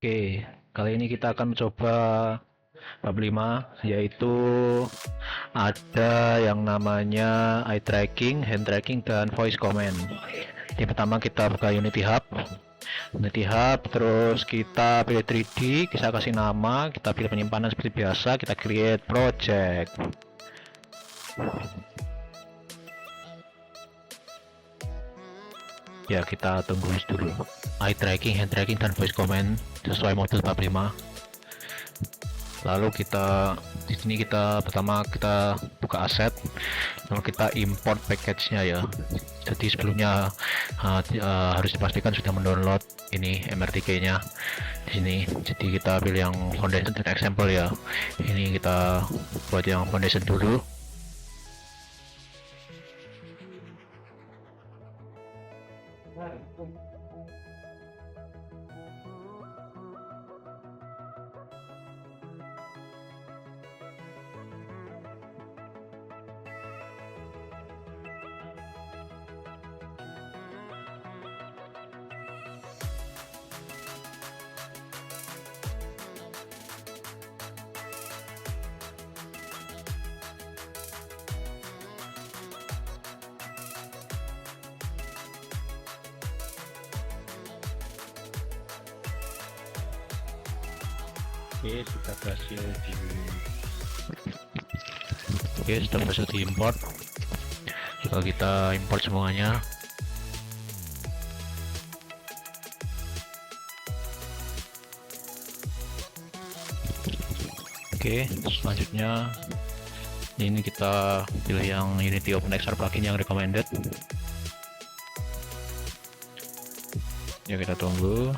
Oke, kali ini kita akan mencoba bab 5, yaitu ada yang namanya eye tracking, hand tracking, dan voice command. Yang pertama kita buka Unity Hub. Unity Hub, terus kita pilih 3D, kita kasih nama, kita pilih penyimpanan seperti biasa, kita create project. Ya, kita tunggu dulu. Eye tracking, hand tracking, dan voice command sesuai model bab 5. Lalu kita di sini pertama kita buka aset, lalu kita import package-nya ya. Jadi sebelumnya harus dipastikan sudah mendownload ini MRTK-nya di sini. Jadi kita pilih yang foundation dan example ya. Ini kita buat yang foundation dulu. Oke, sudah berhasil diimport. Coba kita import semuanya. Oke, selanjutnya ini kita pilih yang Unity OpenXR plugin yang recommended. Ya, kita tunggu.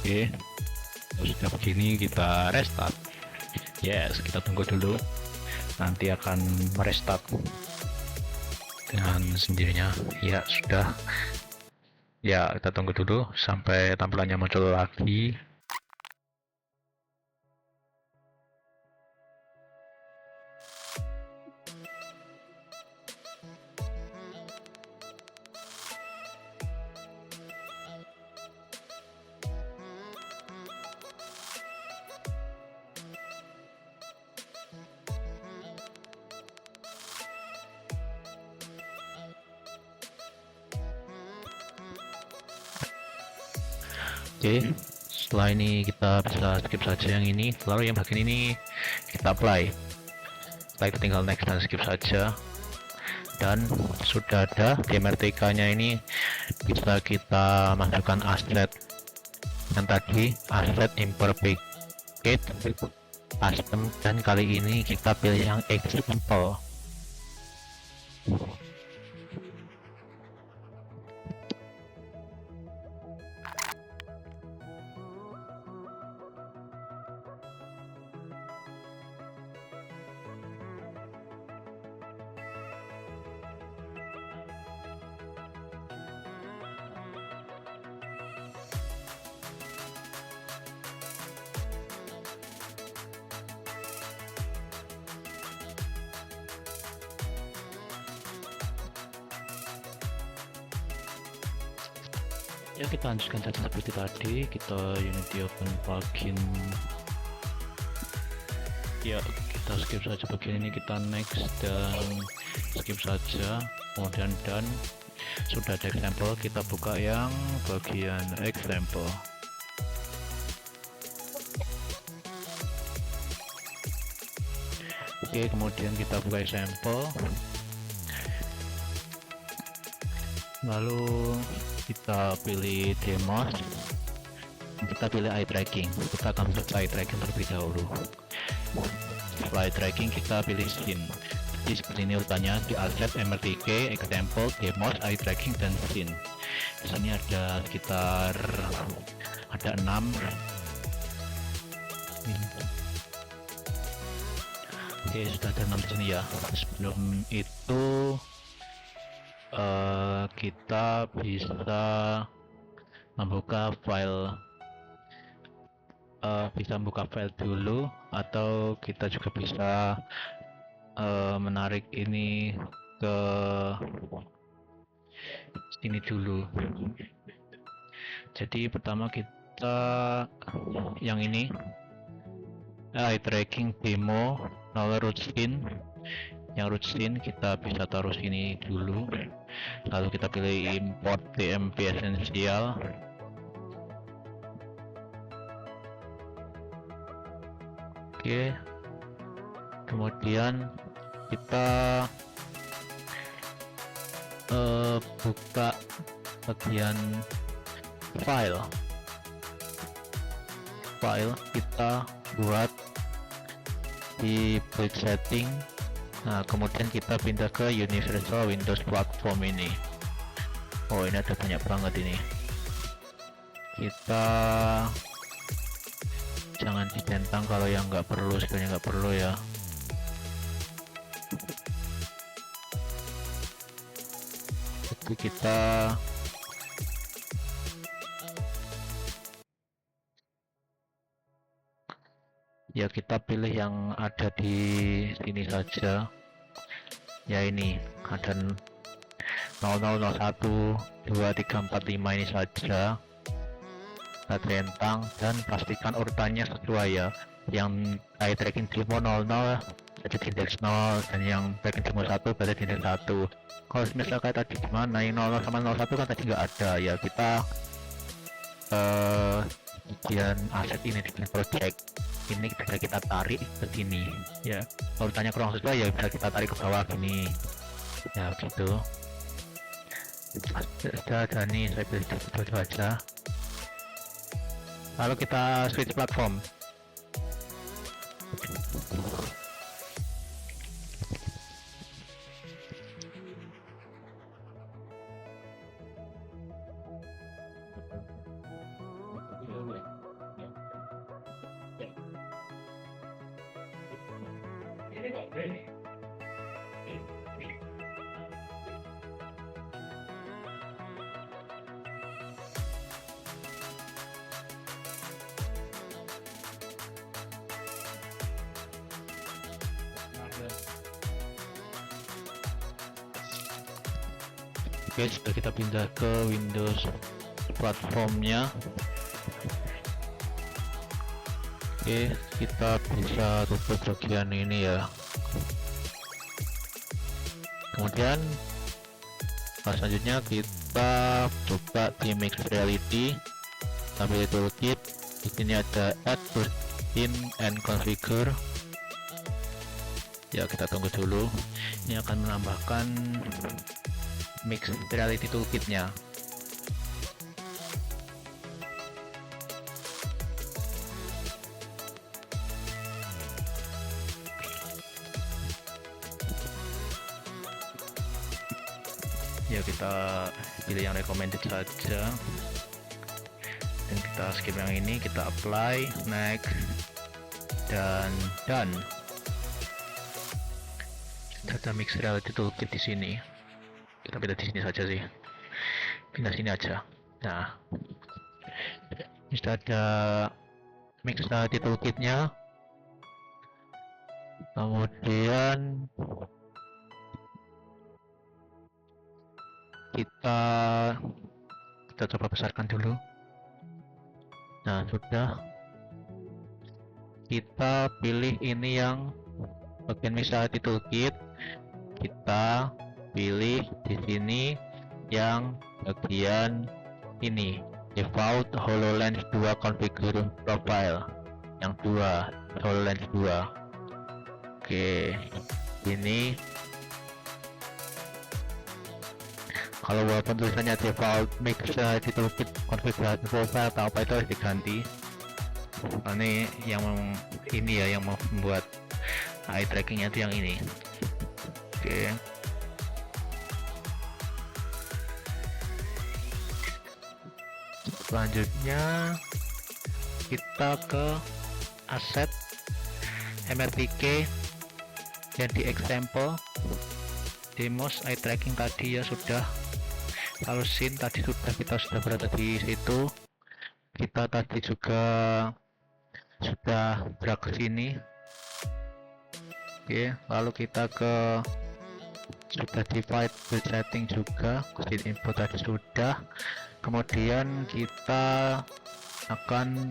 Oke, sudah begini kita restart. Yes, kita tunggu dulu, nanti akan merestart dengan sendirinya. Ya sudah, ya kita tunggu dulu sampai tampilannya muncul lagi. Oke, setelah ini kita bisa skip saja yang ini, lalu yang bagian ini kita apply. Setelah itu tinggal next dan skip saja, dan sudah ada di MRTK-nya ini. Bisa kita masukkan aset yang tadi, aset import package custom, dan kali ini kita pilih yang example. Ya, kita lanjutkan saja seperti tadi. Kita Unity open plugin. Ya, kita skip saja bagian ini, kita next dan skip saja, kemudian done. Sudah ada example, kita buka yang bagian example. Oke, kemudian kita buka example, lalu kita pilih demos, kita pilih eye tracking. Kita akan buka eye tracking terlebih dahulu. Setelah eye tracking kita pilih scene. Jadi seperti ini urutannya, di asset, mrtk, example, demos, eye tracking, dan scene. Di sini ada sekitar 6. Oke, sudah ada 6 di sini ya. Sebelum itu kita bisa membuka file, dulu, atau kita juga bisa menarik ini ke sini dulu. Jadi pertama kita yang ini, eye tracking demo, root scene. Yang root scene kita bisa taruh sini dulu, lalu kita pilih import tmp essential. Oke, kemudian kita buka bagian file, kita buat di build setting. Nah, kemudian kita pindah ke Universal Windows Platform ini. Oh, ini ada banyak banget ini. Kita jangan dicentang kalau yang nggak perlu, sebenarnya nggak perlu ya. Jadi kita pilih yang ada di sini saja. Ya, ini ada 0001 2345 ini saja. Kita centang dan pastikan urutannya sesuai ya. Yang eye tracking demo 00 jadi indeks 0, dan yang tracking demo 1 berarti indeks 1. Kalau misalnya kayak tadi gimana, yang 00 sama 01 kan tadi nggak ada ya, kita bagian aset ini di project ini kita tarik ke sini ya. Kalau tanya kurang sesuai ya bisa kita tarik ke bawah gini ya, gitu. Sudah ada nih, saya pilih itu aja. Lalu kita switch platform. Oke, sudah kita pindah ke Windows platformnya. Oke, kita bisa tutup bagian ini ya. Kemudian selanjutnya kita buka di Mixed Reality, sambil toolkit. Di sini ada add in and configure. Ya, kita tunggu dulu. Ini akan menambahkan Mixed Reality toolkitnya. Ya, kita pilih yang recommended saja dan kita skip yang ini, kita apply, next, dan done. Ada Mixed Reality toolkit di sini. Kita pindah di sini saja sih, pindah sini aja. Nah, ini sudah ada Mixed Reality toolkitnya. Kemudian kita kita coba besarkan dulu. Nah, sudah. Kita pilih ini yang bagian Mixreality Toolkit. Kita pilih di sini yang bagian ini, default HoloLens 2 configure profile, yang 2, HoloLens 2. Oke, ini kalau walaupun tulisannya default Mixreality Toolkit configure profile atau apa itu harus diganti. Ini yang ini ya, yang membuat eye trackingnya itu yang ini. Oke. Selanjutnya kita ke aset MRTK yang di example demos eye tracking tadi ya sudah. Lalu scene tadi kita sudah berada di situ. Kita tadi juga sudah drag ke sini. Oke, lalu kita ke sudah divide build setting juga, scene info tadi sudah. Kemudian kita akan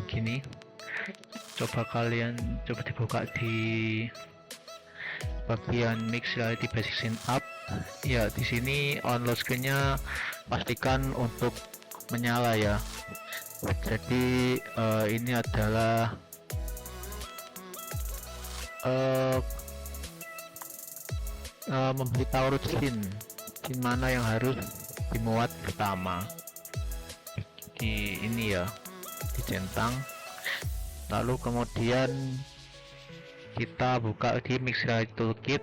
gini, coba kalian coba dibuka di bagian Mixreality Basic Scene Up ya. Di sini on load screen-nya pastikan untuk menyala ya. Jadi ini adalah memberitahu scene mana yang harus dimuat pertama di ini ya, dicentang. Lalu kemudian kita buka di Mixreality Toolkit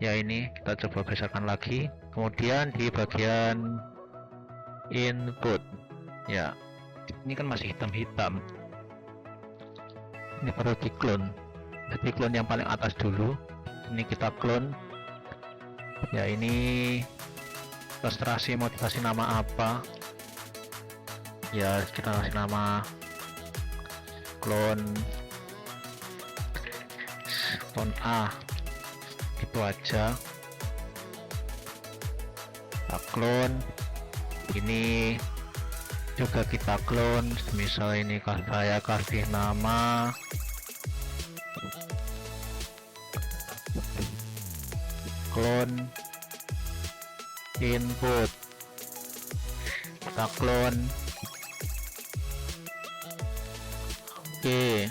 ya, ini kita coba besarkan lagi. Kemudian di bagian input ya, ini kan masih hitam-hitam, ini perlu di clone. Jadi clone yang paling atas dulu, ini kita clone ya. Ini ilustrasi mau dikasih nama apa ya, kita kasih nama clone A itu aja. Kita clone ini juga, kita clone misal ini saya kasih nama clone input, kita clone. Oke,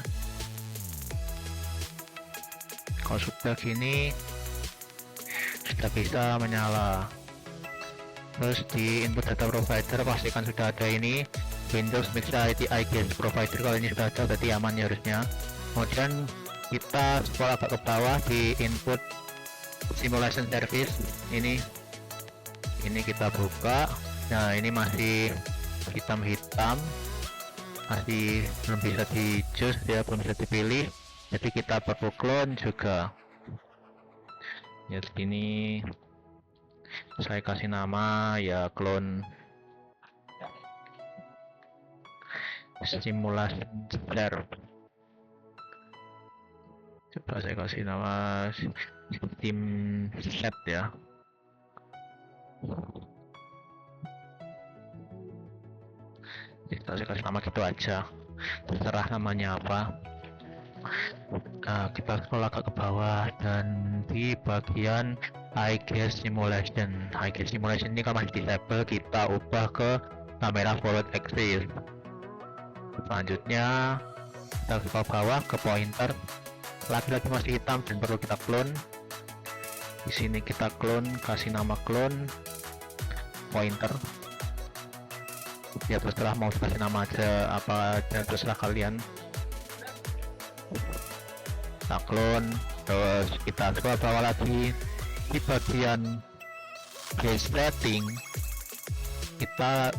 kalau sudah gini sudah bisa menyala. Terus di input data provider pastikan sudah ada ini Windows Mixreality iGuess provider. Kalau ini sudah ada berarti aman ya harusnya. Kemudian kita scroll agak ke bawah di input simulation service, ini kita buka. Nah, ini masih hitam-hitam, masih belum bisa di choose ya, belum bisa dipilih. Jadi kita perlu clone juga ya. Sini saya kasih nama ya clone simulation server. Coba saya kasih nama tim set ya. Kita kasih nama gitu aja, terserah namanya apa. Nah, kita scroll agak ke bawah dan di bagian iGuess Simulation. iGuess Simulation ini kalau masih disable, kita ubah ke kamera forward axis. Selanjutnya kita ke bawah ke pointer, lagi-lagi masih hitam dan perlu kita clone. Di sini kita clone, kasih nama clone pointer ya, terserah mau kasih nama aja apa aja, terserah kalian. Kita clone, terus kita scroll bawah lagi di bagian base setting, kita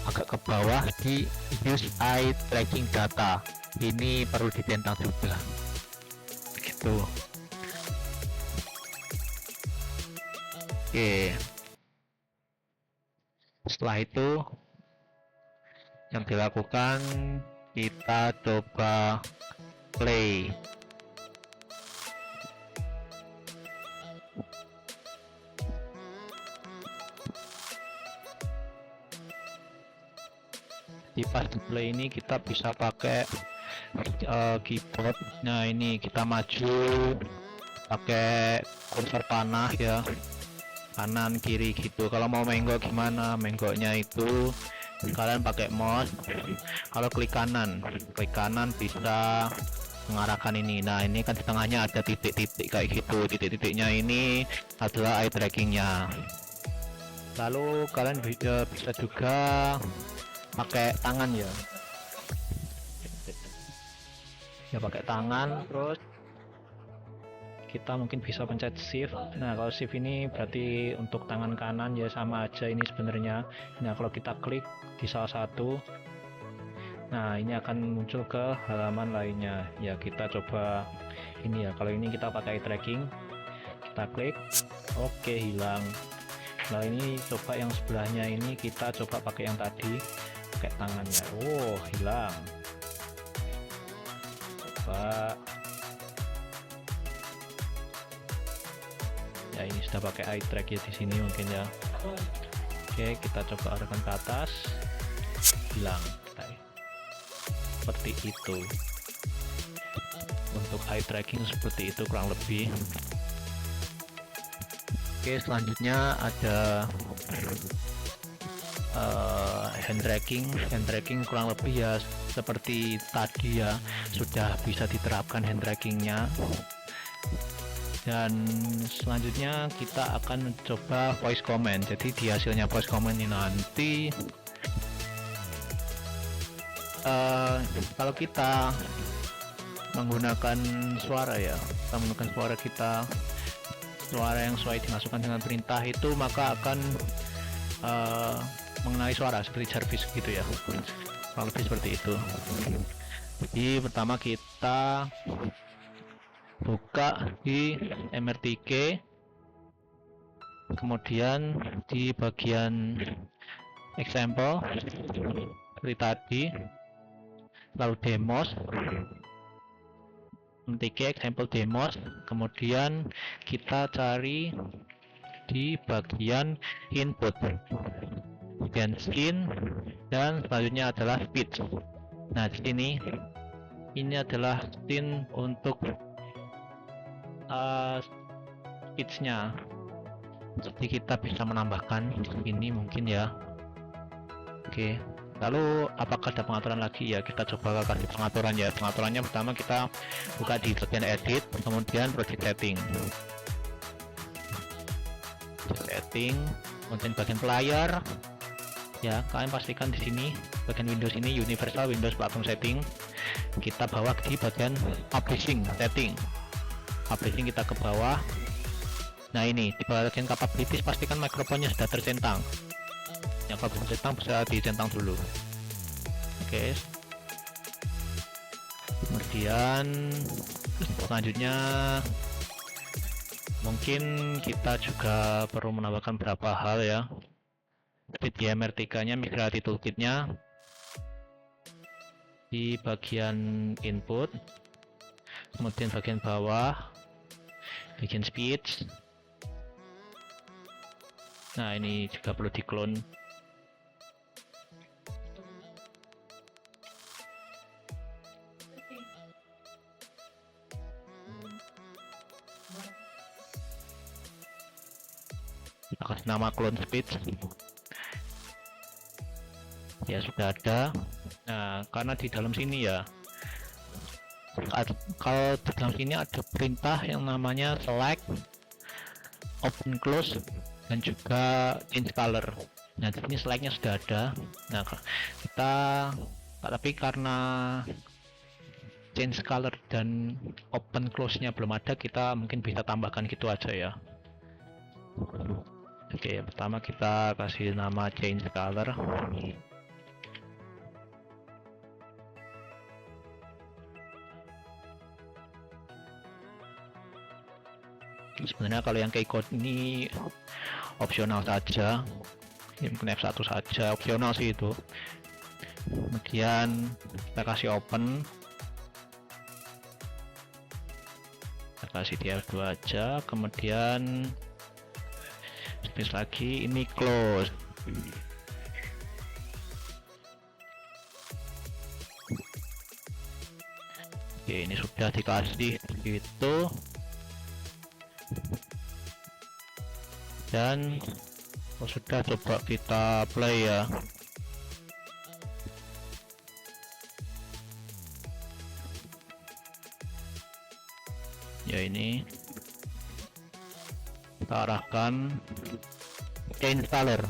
agak ke bawah di use eye tracking data, ini perlu ditentang juga begitu. Oke, setelah itu yang dilakukan kita coba play. Di pas display ini kita bisa pakai keyboard. Nah ini kita maju pakai kursor panah ya, kanan kiri gitu. Kalau mau menggok gimana, menggoknya itu kalian pakai mouse. Kalau klik kanan bisa mengarahkan ini. Nah ini kan di tengahnya ada titik-titik kayak gitu. Titik-titiknya ini adalah eye trackingnya. Lalu kalian bisa juga pakai tangan ya, pakai tangan. Terus kita mungkin bisa pencet shift. Nah kalau shift ini berarti untuk tangan kanan ya, sama aja ini sebenarnya. Nah kalau kita klik di salah satu, nah ini akan muncul ke halaman lainnya ya. Kita coba ini ya, kalau ini kita pakai tracking, kita klik, oke hilang. Nah ini coba yang sebelahnya ini, kita coba pakai yang tadi, pakai tangannya. Oh hilang. Coba ya, ini sudah pakai eye track ya di sini mungkin ya. Oke kita coba arahkan ke atas, hilang. Seperti itu untuk eye tracking, seperti itu kurang lebih. Oke selanjutnya ada hand tracking kurang lebih ya seperti tadi ya, sudah bisa diterapkan hand trackingnya. Dan selanjutnya kita akan coba voice command. Jadi di hasilnya voice command ini nanti kalau kita menggunakan suara ya, kita menggunakan suara yang sesuai dimasukkan dengan perintah itu, maka akan mengenali suara seperti Jarvis gitu ya, kurang lebih seperti itu. Jadi pertama kita buka di MRTK, kemudian di bagian example seperti tadi, lalu demos, MRTK example demos, kemudian kita cari di bagian input, bagian scene, dan selanjutnya adalah speech. Nah di sini ini adalah scene untuk speech-nya. Jadi kita bisa menambahkan ini mungkin ya. Oke. Lalu apakah ada pengaturan lagi ya? Kita coba kasih pengaturan ya. Pengaturannya pertama kita buka di bagian edit, kemudian project setting. Kemudian bagian player. Ya, kalian pastikan di sini bagian Windows ini Universal Windows Platform Setting. Kita bawa di bagian Publishing Setting. Publishing kita ke bawah. Nah ini di bagian capabilities pastikan mikrofonnya sudah tercentang. Yang kalau belum tercentang bisa dicentang dulu. Oke. Kemudian selanjutnya mungkin kita juga perlu menambahkan beberapa hal ya. Di MRTK-nya, migrasi toolkit-nya di bagian input, kemudian bagian bawah, bagian speech. Nah ini juga perlu di-clone. Kita kasih nama clone speech. Ya sudah ada. Nah karena di dalam sini ya, kalau di dalam sini ada perintah yang namanya select, open close, dan juga change color. Nah di sini selectnya sudah ada. Nah kita, tapi karena change color dan open close nya belum ada, kita mungkin bisa tambahkan gitu aja ya. Oke, pertama kita kasih nama change color. Sebenarnya kalau yang keycode ini opsional saja, ya mungkin F1 saja, opsional sih itu. Kemudian kita kasih open, kita kasih di F2 aja, kemudian space lagi, ini close. Oke, ini sudah dikasih gitu. Dan sudah, coba kita play ya. Ya, ini kita arahkan ke installer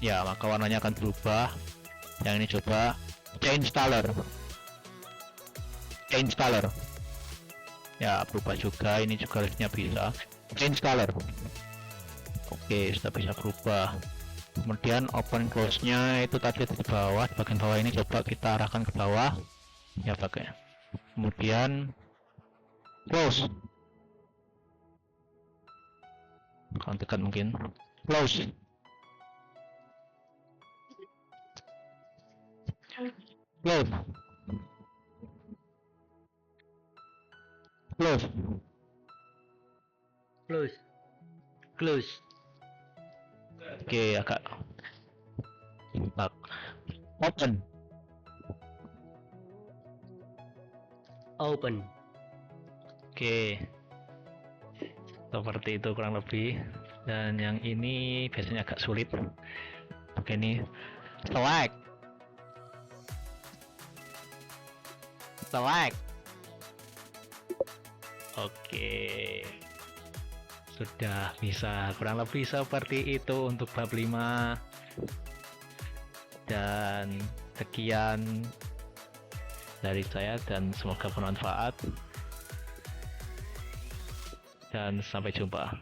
ya, maka warnanya akan berubah. Yang ini coba installer ya, berubah juga. Ini juga liftnya bisa installer. Oke, sudah bisa berubah. Kemudian open close nya itu tadi di bawah, di bagian bawah ini coba kita arahkan ke bawah ya, pakai. Kemudian close, akan tekan mungkin close, close, close, Close. Close. Oke, agak open, Open. oke, seperti itu kurang lebih. Dan yang ini biasanya agak sulit. Oke, ini select, oke, sudah bisa kurang lebih seperti itu untuk bab 5. Dan sekian dari saya, dan semoga bermanfaat, dan sampai jumpa.